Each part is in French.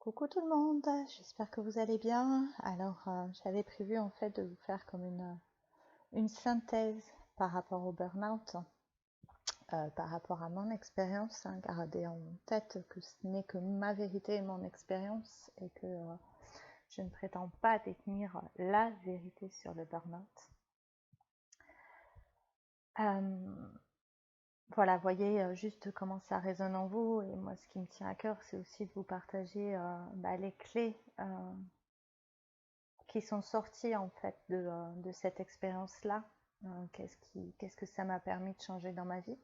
Coucou tout le monde, j'espère que vous allez bien. Alors, j'avais prévu en fait de vous faire comme une synthèse par rapport au burn-out, par rapport à mon expérience. Gardez en tête que ce n'est que ma vérité et mon expérience et que je ne prétends pas détenir la vérité sur le burn-out. Voilà, voyez juste comment ça résonne en vous. Et moi, ce qui me tient à cœur, c'est aussi de vous partager les clés qui sont sortis en fait de cette expérience-là. Qu'est-ce que ça m'a permis de changer dans ma vie,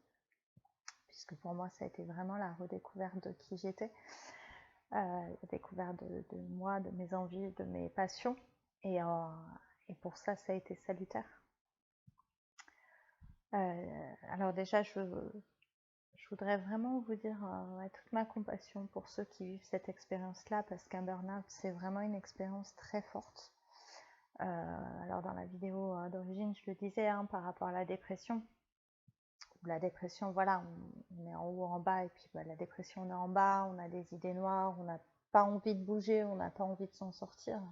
puisque pour moi ça a été vraiment la redécouverte de qui j'étais, la découverte de moi, de mes envies, de mes passions, et, et pour ça a été salutaire. Alors déjà je voudrais vraiment vous dire toute ma compassion pour ceux qui vivent cette expérience-là, parce qu'un burn-out c'est vraiment une expérience très forte. Alors dans la vidéo d'origine, je le disais par rapport à la dépression. La dépression, voilà, on est en haut, en bas, et puis la dépression, on est en bas, on a des idées noires, on n'a pas envie de bouger, on n'a pas envie de s'en sortir.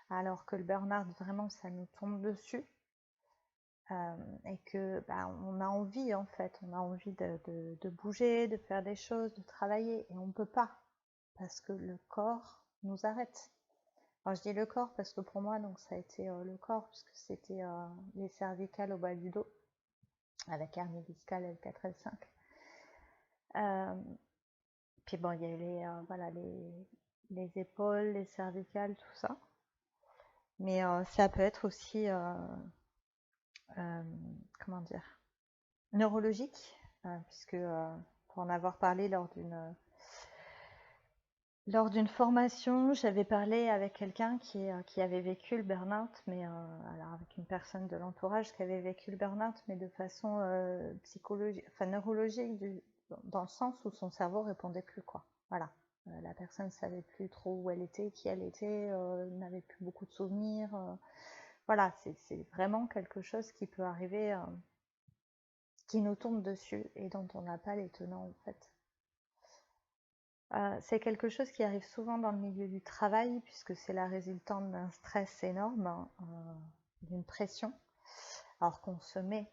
Alors que le burn-out, vraiment, ça nous tombe dessus. Et que on a envie, en fait, on a envie de bouger, de faire des choses, de travailler, et on ne peut pas, parce que le corps nous arrête. Alors je dis le corps parce que pour moi, donc ça a été le corps, puisque c'était les cervicales au bas du dos, avec hernie discale L4, L5. Puis bon, il y a eu les épaules, les cervicales, tout ça. Mais ça peut être aussi, comment dire, neurologique, puisque pour en avoir parlé lors d'une formation, j'avais parlé avec quelqu'un qui avait vécu le burn-out, mais alors avec une personne de l'entourage qui avait vécu le burn-out, mais de façon psychologique, enfin neurologique, dans le sens où son cerveau répondait plus, quoi. Voilà. La personne ne savait plus trop où elle était, qui elle était, n'avait plus beaucoup de souvenirs. Voilà, c'est vraiment quelque chose qui peut arriver, qui nous tombe dessus et dont on n'a pas les tenants, en fait. C'est quelque chose qui arrive souvent dans le milieu du travail, puisque c'est la résultante d'un stress énorme, d'une pression, alors qu'on se met,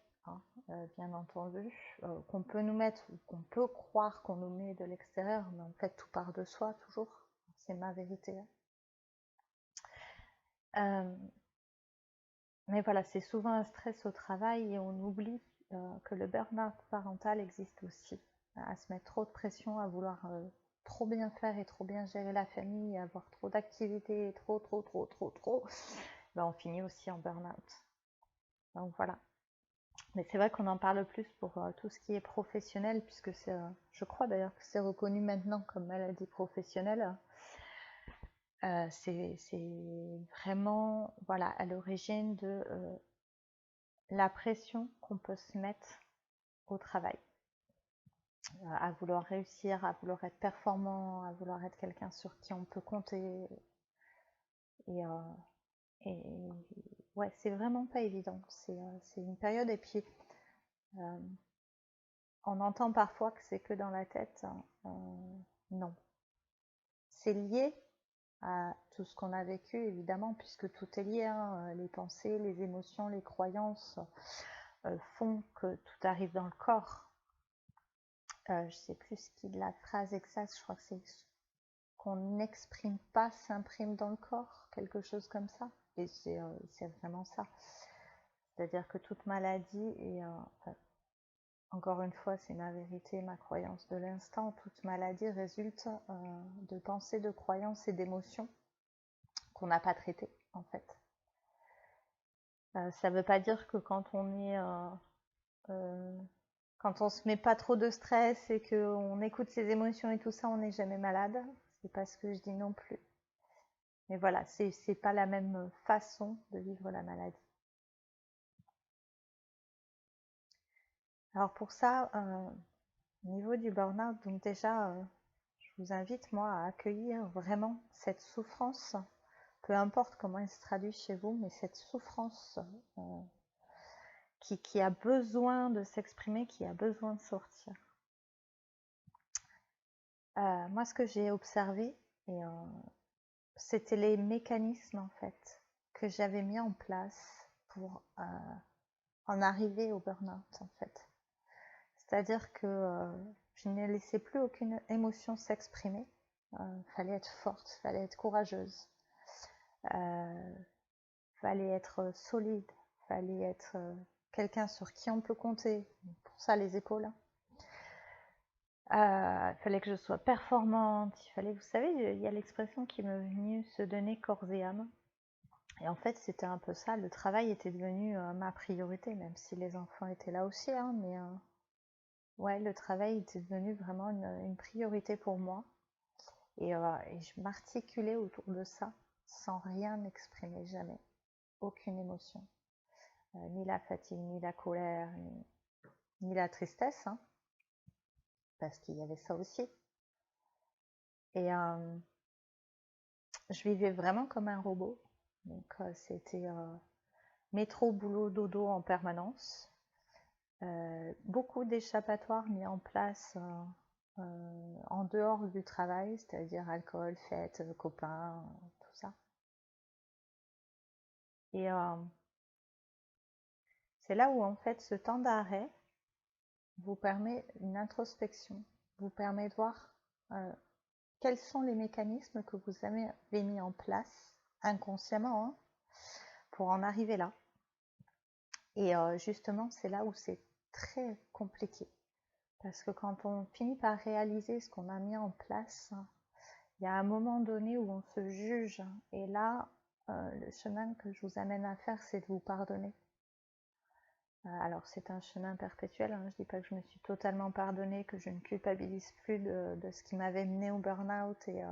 bien entendu, qu'on peut nous mettre, ou qu'on peut croire qu'on nous met de l'extérieur, mais en fait tout part de soi toujours, c'est ma vérité. Mais voilà, c'est souvent un stress au travail et on oublie que le burn-out parental existe aussi, à se mettre trop de pression, à vouloir trop bien faire et trop bien gérer la famille, avoir trop d'activités, trop, on finit aussi en burn-out. Donc voilà. Mais c'est vrai qu'on en parle plus pour tout ce qui est professionnel, puisque c'est, je crois d'ailleurs que c'est reconnu maintenant comme maladie professionnelle. C'est vraiment, voilà, à l'origine de la pression qu'on peut se mettre au travail, à vouloir réussir, à vouloir être performant, à vouloir être quelqu'un sur qui on peut compter. Et, ouais, c'est vraiment pas évident. C'est une période, et puis on entend parfois que c'est que dans la tête. Non. C'est lié à tout ce qu'on a vécu, évidemment, puisque tout est lié, les pensées, les émotions, les croyances font que tout arrive dans le corps. Je sais plus ce qui est la phrase exacte, je crois que c'est qu'on n'exprime pas s'imprime dans le corps, quelque chose comme ça. Et c'est vraiment ça. C'est-à-dire que toute maladie, et encore une fois, c'est ma vérité, ma croyance de l'instant, toute maladie résulte de pensées, de croyances et d'émotions qu'on n'a pas traitées, en fait. Ça ne veut pas dire que quand on est... quand on se met pas trop de stress et qu'on écoute ses émotions et tout ça, on n'est jamais malade. C'est pas ce que je dis non plus. Mais voilà, c'est pas la même façon de vivre la maladie. Alors pour ça, au niveau du burn-out, donc déjà, je vous invite moi à accueillir vraiment cette souffrance, peu importe comment elle se traduit chez vous, mais cette souffrance qui a besoin de s'exprimer, qui a besoin de sortir. Moi, ce que j'ai observé, Et c'était les mécanismes en fait que j'avais mis en place pour en arriver au burn-out en fait. C'est-à-dire que je ne laissais plus aucune émotion s'exprimer. Fallait être forte, fallait être courageuse, fallait être solide, fallait être quelqu'un sur qui on peut compter. Pour ça, les épaules. Il fallait que je sois performante. Il fallait, vous savez, il y a l'expression qui m'est venue, se donner corps et âme. Et en fait, c'était un peu ça. Le travail était devenu ma priorité, même si les enfants étaient là aussi, hein, mais ouais, le travail était devenu vraiment une priorité pour moi. Et je m'articulais autour de ça sans rien exprimer, jamais. Aucune émotion. Ni la fatigue, ni la colère, ni la tristesse, hein, parce qu'il y avait ça aussi. Et je vivais vraiment comme un robot. Donc c'était métro, boulot, dodo en permanence. Beaucoup d'échappatoires mis en place en dehors du travail, c'est-à-dire alcool, fête, copains, tout ça. Et c'est là où en fait ce temps d'arrêt vous permet une introspection, vous permet de voir quels sont les mécanismes que vous avez mis en place inconsciemment hein, pour en arriver là. Et justement, c'est là où c'est très compliqué. Parce que quand on finit par réaliser ce qu'on a mis en place, il y a un moment donné où on se juge. Et là, le chemin que je vous amène à faire, c'est de vous pardonner. Alors c'est un chemin perpétuel, hein. Je ne dis pas que je me suis totalement pardonnée, que je ne culpabilise plus de ce qui m'avait mené au burn-out et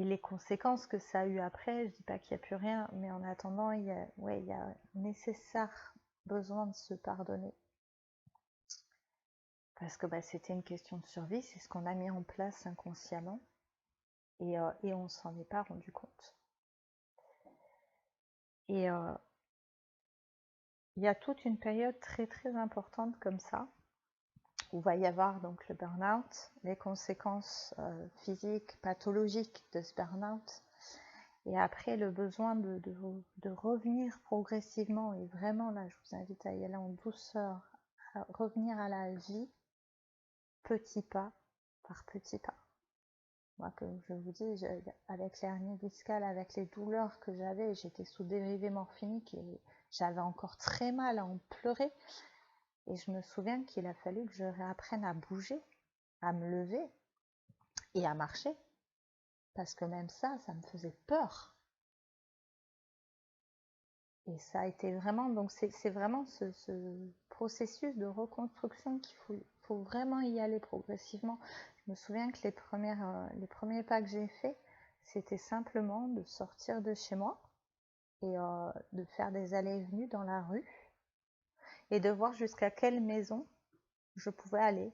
les conséquences que ça a eu après. Je ne dis pas qu'il n'y a plus rien, mais en attendant, il y a nécessaire besoin de se pardonner. Parce que c'était une question de survie, c'est ce qu'on a mis en place inconsciemment et on ne s'en est pas rendu compte. Et il y a toute une période très très importante comme ça, où va y avoir donc le burn-out, les conséquences physiques, pathologiques de ce burn-out, et après le besoin de revenir progressivement, et vraiment là je vous invite à y aller en douceur, à revenir à la vie, petit pas par petit pas. Moi, comme je vous dis, avec l'hernie discale, avec les douleurs que j'avais, j'étais sous dérivé morphinique et j'avais encore très mal à en pleurer. Et je me souviens qu'il a fallu que je réapprenne à bouger, à me lever et à marcher. Parce que même ça me faisait peur. Et ça a été vraiment, donc c'est vraiment ce processus de reconstruction qu'il faut vraiment y aller progressivement. Je me souviens que les premiers pas que j'ai faits, c'était simplement de sortir de chez moi et de faire des allées et venues dans la rue et de voir jusqu'à quelle maison je pouvais aller.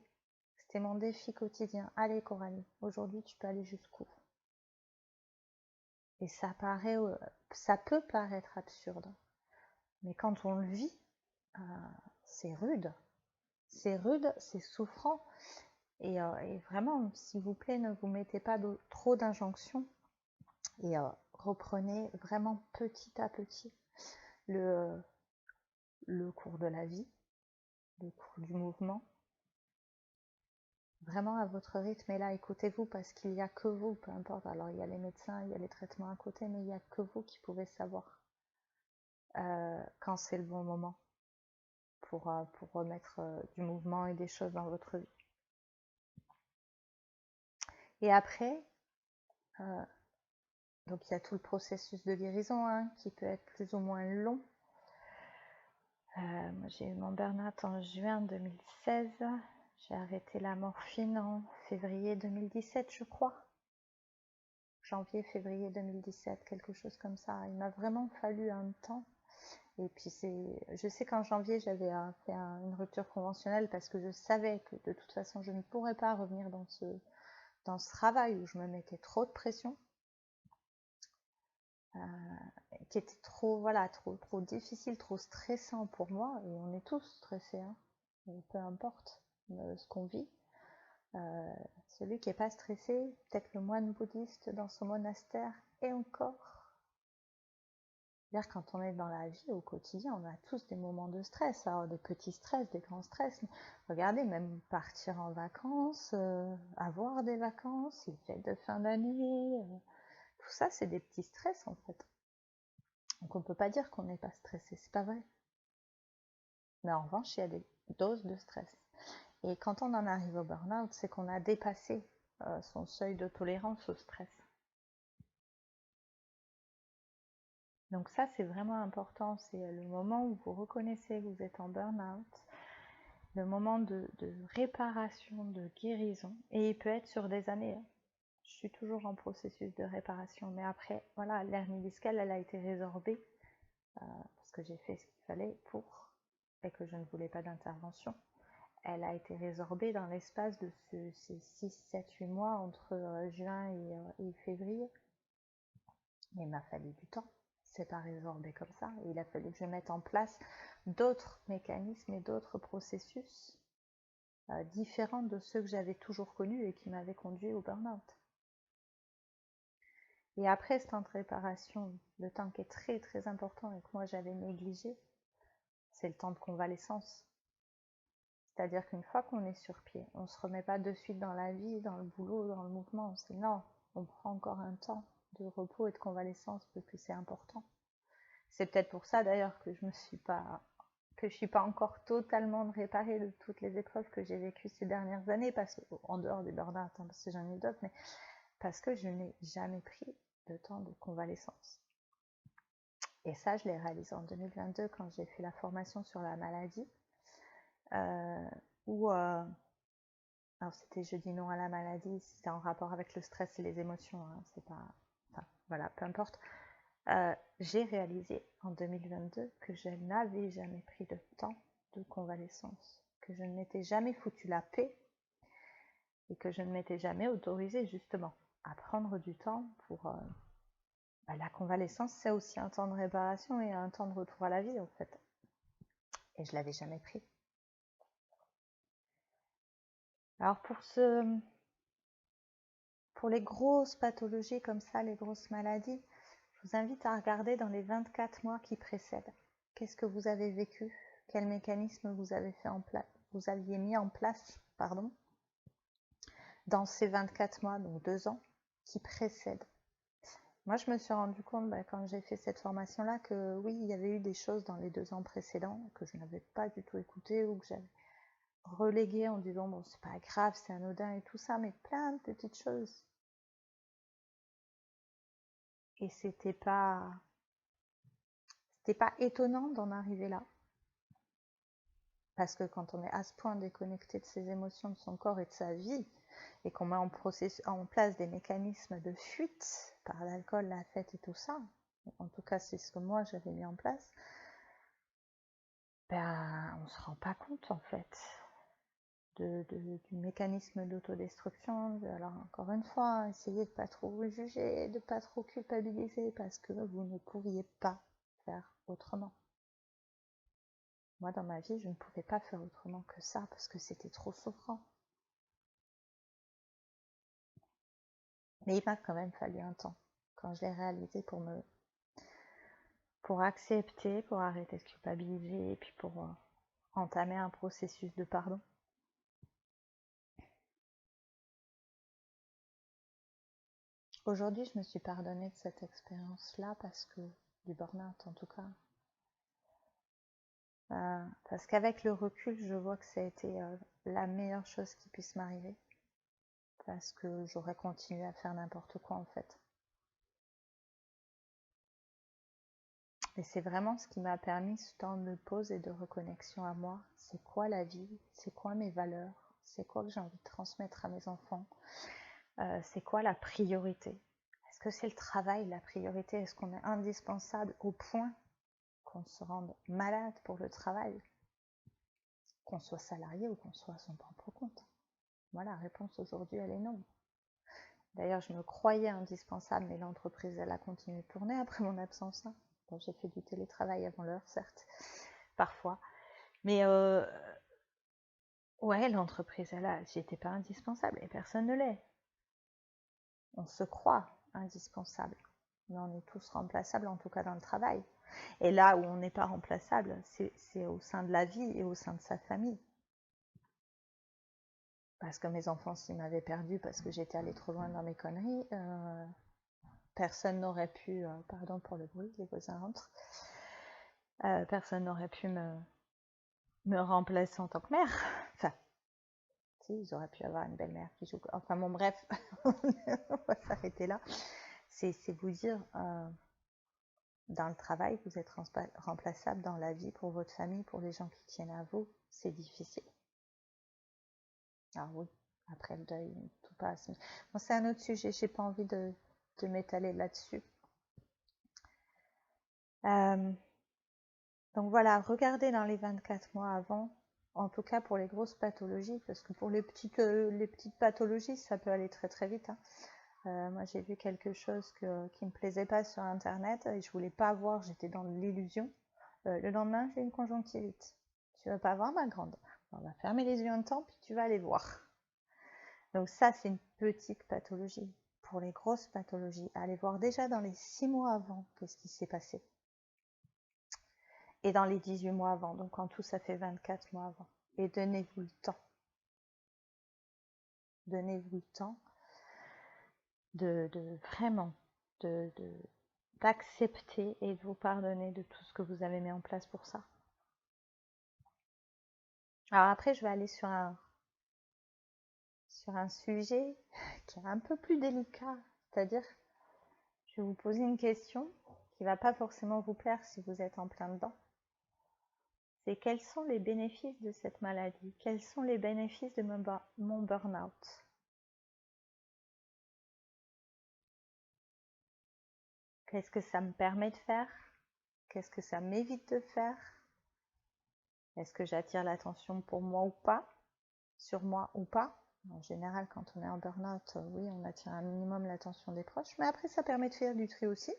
C'était mon défi quotidien. Allez Coralie, aujourd'hui tu peux aller jusqu'où? Et ça peut paraître absurde, mais quand on le vit, c'est rude. C'est rude, c'est souffrant. Et vraiment, s'il vous plaît, ne vous mettez pas trop d'injonctions et reprenez vraiment petit à petit le cours de la vie, le cours du mouvement, vraiment à votre rythme. Et là, écoutez-vous parce qu'il n'y a que vous, peu importe. Alors, il y a les médecins, il y a les traitements à côté, mais il n'y a que vous qui pouvez savoir quand c'est le bon moment pour remettre du mouvement et des choses dans votre vie. Et après, donc il y a tout le processus de guérison hein, qui peut être plus ou moins long. Moi, j'ai eu mon burn-out en juin 2016. J'ai arrêté la morphine en février 2017, je crois. Janvier, février 2017, quelque chose comme ça. Il m'a vraiment fallu un temps. Et puis je sais qu'en janvier, j'avais fait une rupture conventionnelle parce que je savais que de toute façon, je ne pourrais pas revenir dans ce travail où je me mettais trop de pression. Qui était trop difficile, trop stressant pour moi, et on est tous stressés, hein, peu importe ce qu'on vit, Celui qui n'est pas stressé, peut-être le moine bouddhiste dans son monastère, et encore. C'est-à-dire quand on est dans la vie au quotidien, on a tous des moments de stress, alors des petits stress, des grands stress. Regardez, même partir en vacances, avoir des vacances, les fêtes de fin d'année, tout ça c'est des petits stress en fait. Donc on ne peut pas dire qu'on n'est pas stressé, c'est pas vrai. Mais en revanche, il y a des doses de stress. Et quand on en arrive au burn-out, c'est qu'on a dépassé son seuil de tolérance au stress. Donc ça, c'est vraiment important. C'est le moment où vous reconnaissez que vous êtes en burn-out, le moment de réparation, de guérison. Et il peut être sur des années. Hein. Je suis toujours en processus de réparation. Mais après, voilà, l'hernie discale, elle a été résorbée parce que j'ai fait ce qu'il fallait pour et que je ne voulais pas d'intervention. Elle a été résorbée dans l'espace de ces 6, 7, 8 mois entre juin et février. Mais il m'a fallu du temps. C'est pas résorbé comme ça. Et il a fallu que je mette en place d'autres mécanismes et d'autres processus différents de ceux que j'avais toujours connus et qui m'avaient conduit au burn-out. Et après ce temps de réparation, le temps qui est très très important et que moi j'avais négligé, c'est le temps de convalescence. C'est-à-dire qu'une fois qu'on est sur pied, on ne se remet pas de suite dans la vie, dans le boulot, dans le mouvement. C'est non, on prend encore un temps de repos et de convalescence parce que c'est important. C'est peut-être pour ça d'ailleurs que je ne suis pas encore totalement réparée de toutes les épreuves que j'ai vécues ces dernières années, parce que, en dehors du burn-out, hein, parce que j'en ai d'autres, mais parce que je n'ai jamais pris de temps de convalescence. Et ça, je l'ai réalisé en 2022 quand j'ai fait la formation sur la maladie, où alors c'était je dis non à la maladie, c'était en rapport avec le stress et les émotions, hein, c'est pas, enfin voilà, peu importe. J'ai réalisé en 2022 que je n'avais jamais pris de temps de convalescence, que je ne m'étais jamais foutu la paix et que je ne m'étais jamais autorisé justement à prendre du temps pour la convalescence. C'est aussi un temps de réparation et un temps de retour à la vie en fait, et je l'avais jamais pris. Alors pour les grosses pathologies comme ça, les grosses maladies, je vous invite à regarder dans les 24 mois qui précèdent. Qu'est-ce que vous avez vécu? Quel mécanisme vous aviez mis en place, dans ces 24 mois, donc 2 ans, qui précèdent. Moi, je me suis rendu compte, quand j'ai fait cette formation-là, que oui, il y avait eu des choses dans les 2 ans précédents que je n'avais pas du tout écoutées ou que j'avais reléguées en disant, bon, c'est pas grave, c'est anodin et tout ça, mais plein de petites choses. Et c'était pas étonnant d'en arriver là. Parce que quand on est à ce point déconnecté de ses émotions, de son corps et de sa vie, et qu'on met en place des mécanismes de fuite par l'alcool, la fête et tout ça, en tout cas c'est ce que moi j'avais mis en place, on ne se rend pas compte en fait du mécanisme d'autodestruction. Alors encore une fois, essayez de ne pas trop vous juger, de ne pas trop culpabiliser parce que vous ne pourriez pas faire autrement. Moi, dans ma vie, je ne pouvais pas faire autrement que ça parce que c'était trop souffrant. Mais il m'a quand même fallu un temps quand je l'ai réalisé pour accepter, pour arrêter de culpabiliser et puis pour entamer un processus de pardon. Aujourd'hui, je me suis pardonnée de cette expérience-là parce que, du burn-out en tout cas, parce qu'avec le recul, je vois que ça a été la meilleure chose qui puisse m'arriver. Parce que j'aurais continué à faire n'importe quoi en fait. Et c'est vraiment ce qui m'a permis ce temps de pause et de reconnexion à moi. C'est quoi la vie? C'est quoi mes valeurs? C'est quoi que j'ai envie de transmettre à mes enfants? C'est quoi la priorité? Est-ce que c'est le travail la priorité? Est-ce qu'on est indispensable au point qu'on se rende malade pour le travail? Qu'on soit salarié ou qu'on soit à son propre compte? Moi, la réponse aujourd'hui, elle est non. D'ailleurs, je me croyais indispensable, mais l'entreprise, elle a continué de tourner après mon absence. Bon, j'ai fait du télétravail avant l'heure, certes, parfois. Mais Ouais, l'entreprise, j'étais pas indispensable et personne ne l'est. On se croit indispensable, mais on est tous remplaçables, en tout cas dans le travail. Et là où on n'est pas remplaçable, c'est au sein de la vie et au sein de sa famille. Parce que mes enfants, s'ils m'avaient perdu parce que j'étais allée trop loin dans mes conneries, personne n'aurait pu, pardon pour le bruit, les voisins rentrent, personne n'aurait pu me remplacer en tant que mère. Enfin, si, ils auraient pu avoir une belle-mère qui joue. Enfin bon, bref, on va s'arrêter là. C'est vous dire, dans le travail, vous êtes remplaçable, dans la vie, pour votre famille, pour les gens qui tiennent à vous, c'est difficile. Ah oui, après le deuil, tout passe. Bon, c'est un autre sujet, j'ai pas envie de m'étaler là-dessus. Donc voilà, regardez dans les 24 mois avant, en tout cas pour les grosses pathologies, parce que pour les petites pathologies, ça peut aller très très vite. Moi j'ai vu quelque chose qui me plaisait pas sur internet et je voulais pas voir, j'étais dans l'illusion. Le lendemain, j'ai une conjonctivite. Tu vas pas voir ma grande. On va fermer les yeux un temps, puis tu vas aller voir. Donc ça, c'est une petite pathologie. Pour les grosses pathologies, allez voir déjà dans les 6 mois avant qu'est-ce qui s'est passé. Et dans les 18 mois avant. Donc en tout, ça fait 24 mois avant. Et donnez-vous le temps. Donnez-vous le temps de vraiment d'accepter et de vous pardonner de tout ce que vous avez mis en place pour ça. Alors après, je vais aller sur un sujet qui est un peu plus délicat, c'est-à-dire, je vais vous poser une question qui ne va pas forcément vous plaire si vous êtes en plein dedans. C'est quels sont les bénéfices de cette maladie? Quels sont les bénéfices de mon burn-out? Qu'est-ce que ça me permet de faire? Qu'est-ce que ça m'évite de faire? Est-ce que j'attire l'attention pour moi ou pas? Sur moi ou pas? En général, quand on est en burn-out, oui, on attire un minimum l'attention des proches, mais après, ça permet de faire du tri aussi.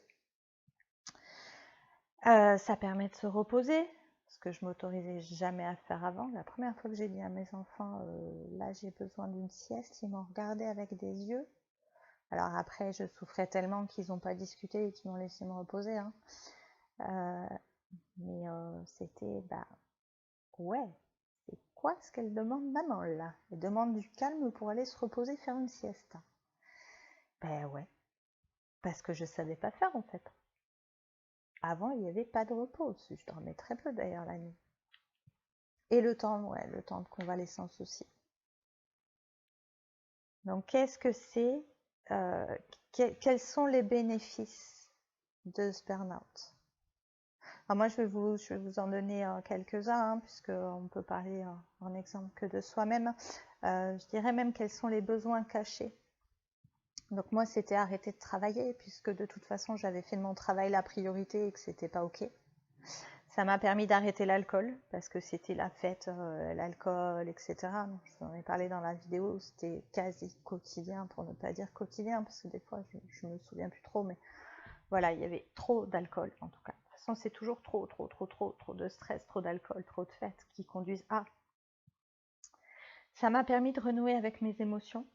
Ça permet de se reposer, ce que je m'autorisais jamais à faire avant. La première fois que j'ai dit à mes enfants, là j'ai besoin d'une sieste, ils m'ont regardé avec des yeux. Alors après, je souffrais tellement qu'ils n'ont pas discuté et qu'ils m'ont laissé me reposer. Hein. Mais c'était, ouais, c'est quoi ce qu'elle demande maman là? Elle demande du calme pour aller se reposer, faire une sieste. Ben ouais, parce que je savais pas faire en fait. Avant, il n'y avait pas de repos. Je dormais très peu d'ailleurs la nuit. Et le temps de convalescence aussi. Donc, qu'est-ce que c'est quels sont les bénéfices de ce burn-out? Alors moi, je vais vous en donner quelques-uns, hein, puisqu'on peut parler en exemple que de soi-même. Je dirais même quels sont les besoins cachés. Donc moi, c'était arrêter de travailler, puisque de toute façon, j'avais fait de mon travail la priorité et que c'était pas OK. Ça m'a permis d'arrêter l'alcool, parce que c'était la fête, l'alcool, etc. Donc, je vous en ai parlé dans la vidéo, c'était quasi quotidien, pour ne pas dire quotidien, parce que des fois, je me souviens plus trop, mais voilà, il y avait trop d'alcool, en tout cas. De toute façon, c'est toujours trop de stress, trop d'alcool, trop de fêtes qui conduisent à. Ça m'a permis de renouer avec mes émotions.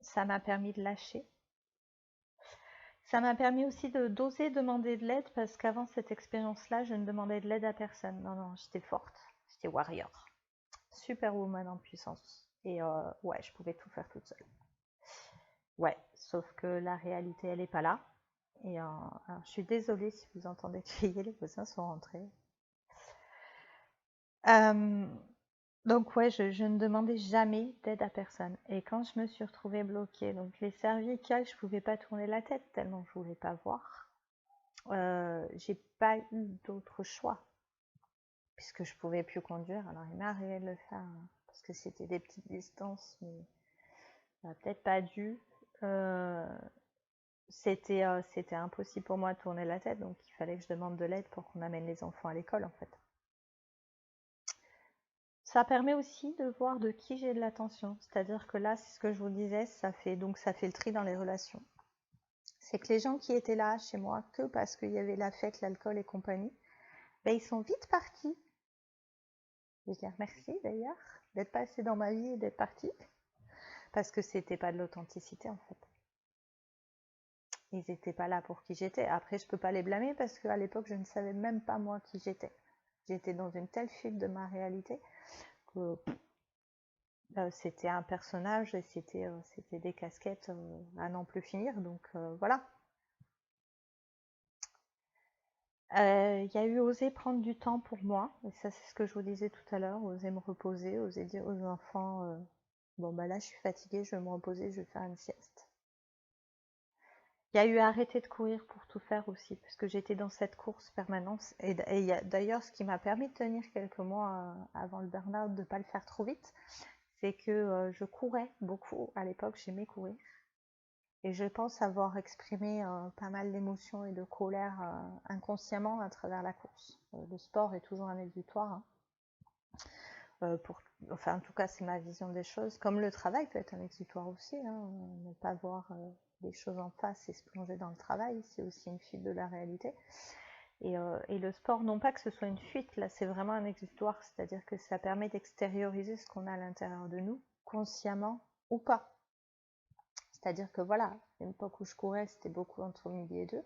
Ça m'a permis de lâcher. Ça m'a permis aussi d'oser demander de l'aide, parce qu'avant cette expérience-là, je ne demandais de l'aide à personne. Non, j'étais forte, j'étais warrior. Superwoman en puissance. Et ouais, je pouvais tout faire toute seule. Ouais, sauf que la réalité, elle est pas là. Et alors, je suis désolée si vous entendez crier, les voisins sont rentrés. Donc ouais, je ne demandais jamais d'aide à personne. Et quand je me suis retrouvée bloquée, donc les cervicales, je pouvais pas tourner la tête tellement je voulais pas voir. J'ai pas eu d'autre choix puisque je pouvais plus conduire. Alors il m'est arrivé de le faire parce que c'était des petites distances, mais peut-être pas dû. C'était impossible pour moi de tourner la tête, donc il fallait que je demande de l'aide pour qu'on amène les enfants à l'école en fait. Ça permet aussi de voir de qui j'ai de l'attention, c'est-à-dire que là, c'est ce que je vous disais, ça fait le tri dans les relations. C'est que les gens qui étaient là chez moi que parce qu'il y avait la fête, l'alcool et compagnie, ils sont vite partis. Je vais dire merci d'ailleurs d'être passé dans ma vie et d'être parti. Parce que c'était pas de l'authenticité en fait. Ils n'étaient pas là pour qui j'étais. Après, je peux pas les blâmer parce qu'à l'époque, je ne savais même pas moi qui j'étais. J'étais dans une telle fuite de ma réalité que c'était un personnage et c'était des casquettes à n'en plus finir. Donc voilà. Il y a eu oser prendre du temps pour moi. Et ça, c'est ce que je vous disais tout à l'heure. Oser me reposer, oser dire aux enfants, bon bah là, je suis fatiguée, je vais me reposer, je vais faire une sieste. Il y a eu arrêter de courir pour tout faire aussi, parce que j'étais dans cette course permanente. Et d'ailleurs, ce qui m'a permis de tenir quelques mois avant le burn-out, de ne pas le faire trop vite, c'est que je courais beaucoup. À l'époque, j'aimais courir. Et je pense avoir exprimé pas mal d'émotions et de colère inconsciemment à travers la course. Le sport est toujours un exutoire. Hein. Enfin, en tout cas, c'est ma vision des choses. Comme le travail peut être un exutoire aussi. Hein. Ne pas voir des choses en face et se plonger dans le travail, c'est aussi une fuite de la réalité. Et le sport, non pas que ce soit une fuite, là c'est vraiment un exutoire, c'est-à-dire que ça permet d'extérioriser ce qu'on a à l'intérieur de nous, consciemment ou pas. C'est-à-dire que voilà, à l'époque où je courais, c'était beaucoup entre midi et 2.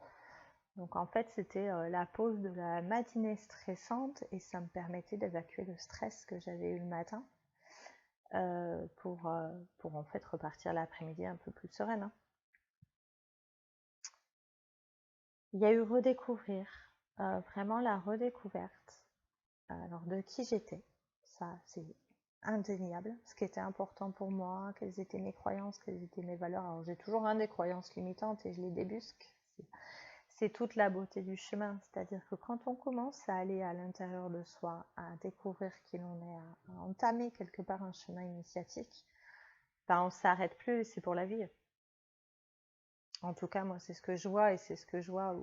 Donc en fait, c'était la pause de la matinée stressante et ça me permettait d'évacuer le stress que j'avais eu le matin pour en fait repartir l'après-midi un peu plus sereine. Hein. Il y a eu redécouvrir, vraiment la redécouverte alors de qui j'étais. Ça, c'est indéniable. Ce qui était important pour moi, quelles étaient mes croyances, quelles étaient mes valeurs. Alors j'ai toujours des croyances limitantes et je les débusque. C'est toute la beauté du chemin. C'est-à-dire que quand on commence à aller à l'intérieur de soi, à découvrir qui l'on est, à entamer quelque part un chemin initiatique, ben on ne s'arrête plus et c'est pour la vie. En tout cas, moi, c'est ce que je vois et c'est ce que je vois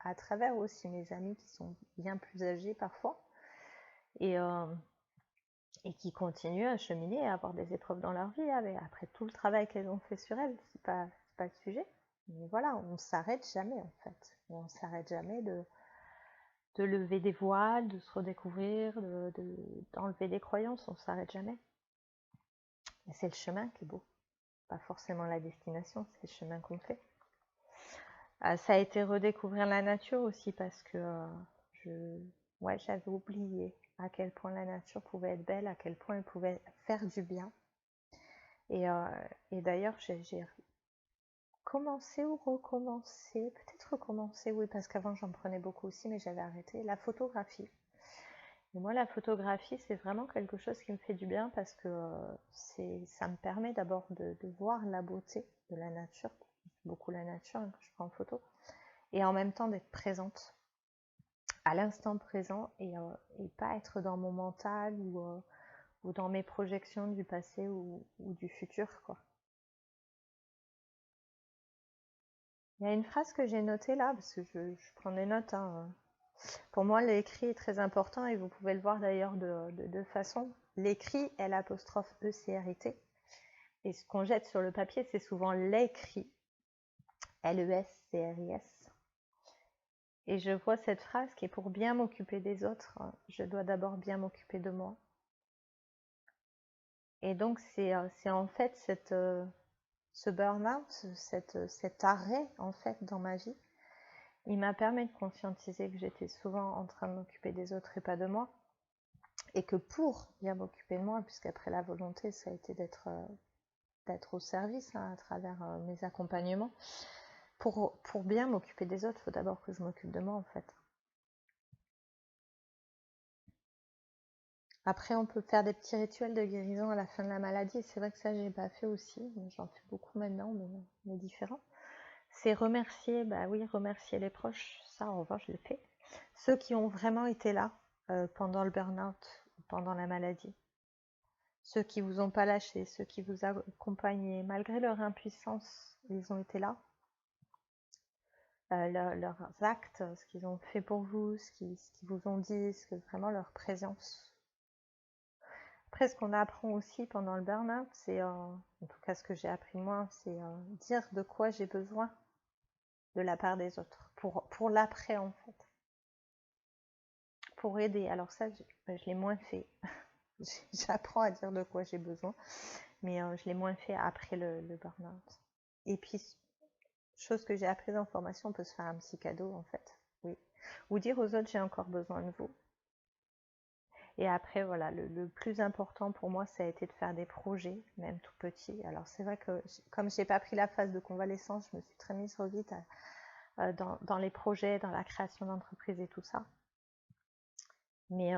à travers aussi mes amis qui sont bien plus âgés parfois et qui continuent à cheminer et à avoir des épreuves dans leur vie. Après tout le travail qu'elles ont fait sur elles, c'est pas le sujet. Mais voilà, on ne s'arrête jamais en fait. On ne s'arrête jamais de lever des voiles, de se redécouvrir, d'enlever des croyances, on ne s'arrête jamais. Et c'est le chemin qui est beau. Pas forcément la destination, c'est le chemin qu'on fait. Ça a été redécouvrir la nature aussi parce que j'avais oublié à quel point la nature pouvait être belle, à quel point elle pouvait faire du bien. Et d'ailleurs, j'ai commencé ou recommencé, peut-être recommencé, oui, parce qu'avant j'en prenais beaucoup aussi, mais j'avais arrêté, la photographie. Et moi, la photographie, c'est vraiment quelque chose qui me fait du bien parce que ça me permet d'abord de voir la beauté de la nature, beaucoup la nature quand je prends en photo, et en même temps d'être présente à l'instant présent et pas être dans mon mental ou dans mes projections du passé ou du futur, quoi. Il y a une phrase que j'ai notée là, parce que je prends des notes. Hein. Pour moi, l'écrit est très important et vous pouvez le voir d'ailleurs de deux façons. L'écrit, L''ECRIT. Et ce qu'on jette sur le papier, c'est souvent l'écrit, LESCRIS. Et je vois cette phrase qui est pour bien m'occuper des autres, je dois d'abord bien m'occuper de moi. Et donc, c'est en fait ce burn-out, cet arrêt en fait dans ma vie, il m'a permis de conscientiser que j'étais souvent en train de m'occuper des autres et pas de moi. Et que pour bien m'occuper de moi, puisqu'après la volonté, ça a été d'être au service hein, à travers mes accompagnements, pour bien m'occuper des autres, il faut d'abord que je m'occupe de moi en fait. Après, on peut faire des petits rituels de guérison à la fin de la maladie. C'est vrai que ça, j'ai pas fait aussi. J'en fais beaucoup maintenant, mais différent. C'est remercier, remercier les proches. Ça, en revanche, je l'ai fait. Ceux qui ont vraiment été là pendant le burn-out, pendant la maladie. Ceux qui vous ont pas lâché, ceux qui vous accompagnaient, malgré leur impuissance, ils ont été là. Leurs actes, ce qu'ils ont fait pour vous, ce qu'ils vous ont dit, vraiment leur présence. Après, ce qu'on apprend aussi pendant le burn-out, c'est, en tout cas ce que j'ai appris moi, c'est dire de quoi j'ai besoin de la part des autres, pour l'après en fait. Pour aider. Alors ça, je l'ai moins fait. J'apprends à dire de quoi j'ai besoin, mais je l'ai moins fait après le burn-out. Et puis, chose que j'ai apprise en formation, on peut se faire un petit cadeau en fait, oui. Ou dire aux autres, j'ai encore besoin de vous. Et après, voilà, le plus important pour moi, ça a été de faire des projets, même tout petits. Alors c'est vrai que comme j'ai pas pris la phase de convalescence, je me suis très mise vite dans les projets, dans la création d'entreprise et tout ça. Mais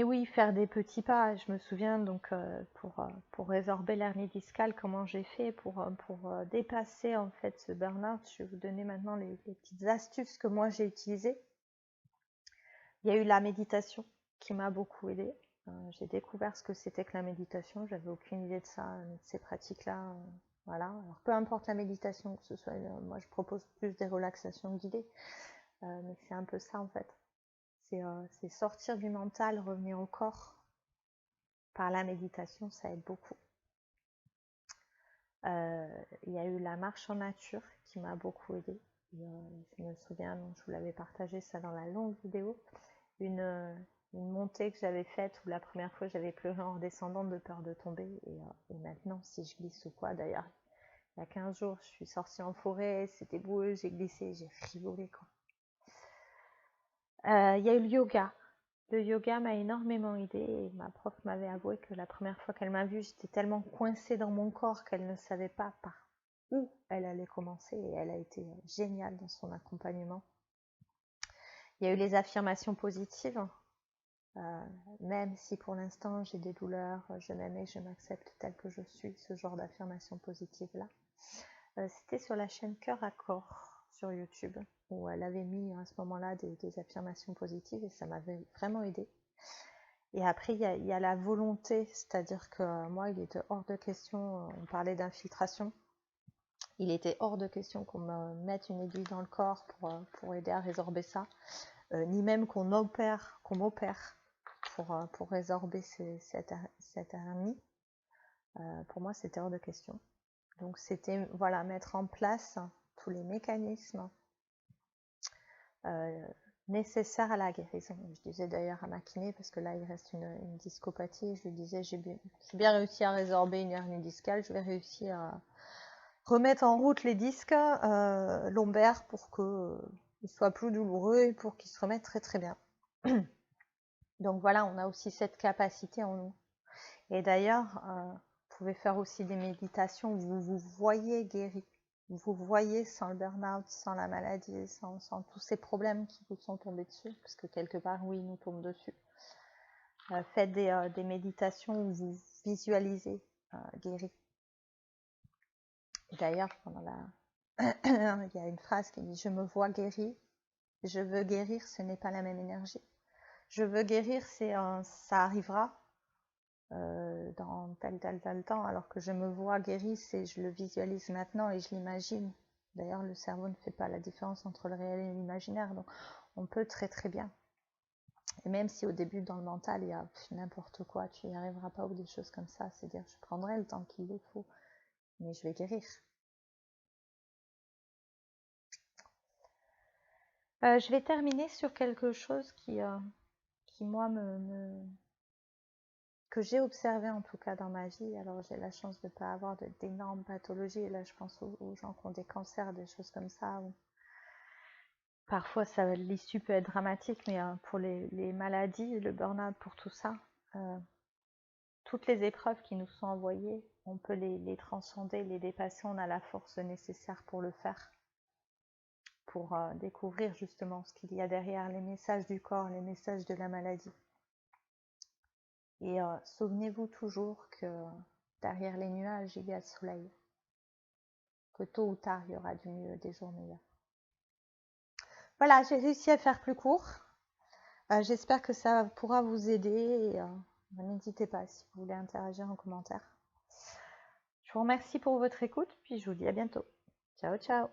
oui, faire des petits pas. Je me souviens donc pour résorber l'hernie discale, comment j'ai fait pour dépasser en fait ce burn-out. Je vais vous donner maintenant les petites astuces que moi j'ai utilisées. Il y a eu la méditation qui m'a beaucoup aidée. J'ai découvert ce que c'était que la méditation. J'avais aucune idée de ça, de ces pratiques-là. Voilà. Alors peu importe la méditation, que ce soit, moi je propose plus des relaxations guidées, mais c'est un peu ça en fait. C'est sortir du mental, revenir au corps. Par la méditation, ça aide beaucoup. Il y a eu la marche en nature qui m'a beaucoup aidée. Je me souviens, donc je vous l'avais partagé ça dans la longue vidéo, une montée que j'avais faite où la première fois j'avais pleuré en redescendant de peur de tomber. Et maintenant, si je glisse ou quoi, d'ailleurs, il y a 15 jours, je suis sortie en forêt, c'était boueux, j'ai glissé, j'ai rigolé quoi. Il y a eu le yoga. Le yoga m'a énormément aidée et ma prof m'avait avoué que la première fois qu'elle m'a vue, j'étais tellement coincée dans mon corps qu'elle ne savait pas par où elle allait commencer et elle a été géniale dans son accompagnement. Il y a eu les affirmations positives, même si pour l'instant j'ai des douleurs, je m'aime et je m'accepte telle que je suis, ce genre d'affirmations positives-là. C'était sur la chaîne Cœur à Corps sur YouTube où elle avait mis à ce moment-là des affirmations positives et ça m'avait vraiment aidée. Et après, il y a la volonté, c'est-à-dire que moi, il était hors de question, on parlait d'infiltration, il était hors de question qu'on me mette une aiguille dans le corps pour aider à résorber ça, ni même qu'on m'opère pour résorber cette hernie. Pour moi, c'était hors de question. Donc, c'était voilà, mettre en place tous les mécanismes nécessaire à la guérison. Je disais d'ailleurs à ma kiné, parce que là il reste une discopathie, je lui disais j'ai bien réussi à résorber une hernie discale, je vais réussir à remettre en route les disques lombaires pour qu'ils soient plus douloureux et pour qu'ils se remettent très très bien. Donc voilà, on a aussi cette capacité en nous. Et d'ailleurs, vous pouvez faire aussi des méditations où vous vous voyez guéri. Vous voyez sans le burn-out, sans la maladie, sans tous ces problèmes qui vous sont tombés dessus, parce que quelque part, oui, ils nous tombent dessus. Faites des méditations où vous visualisez guéri. D'ailleurs, il y a une phrase qui dit « Je me vois guéri, je veux guérir, ce n'est pas la même énergie. Je veux guérir, ça arrivera dans tel temps, alors que je me vois guéri, c'est je le visualise maintenant et je l'imagine. D'ailleurs, le cerveau ne fait pas la différence entre le réel et l'imaginaire, donc on peut très très bien. Et même si au début dans le mental il y a n'importe quoi, tu n'y arriveras pas ou des choses comme ça, c'est dire je prendrai le temps qu'il le faut, mais je vais guérir. Je vais terminer sur quelque chose qui moi que j'ai observé en tout cas dans ma vie. Alors j'ai la chance de ne pas avoir d'énormes pathologies. Et là je pense aux gens qui ont des cancers, des choses comme ça. Parfois l'issue peut être dramatique, mais pour les maladies, le burn-out, pour tout ça, toutes les épreuves qui nous sont envoyées, on peut les transcender, les dépasser. On a la force nécessaire pour le faire, pour découvrir justement ce qu'il y a derrière les messages du corps, les messages de la maladie. Et souvenez-vous toujours que derrière les nuages, il y a le soleil. Que tôt ou tard, il y aura du mieux, des jours meilleurs. Voilà, j'ai réussi à faire plus court. J'espère que ça pourra vous aider. Et n'hésitez pas si vous voulez interagir en commentaire. Je vous remercie pour votre écoute, puis je vous dis à bientôt. Ciao, ciao.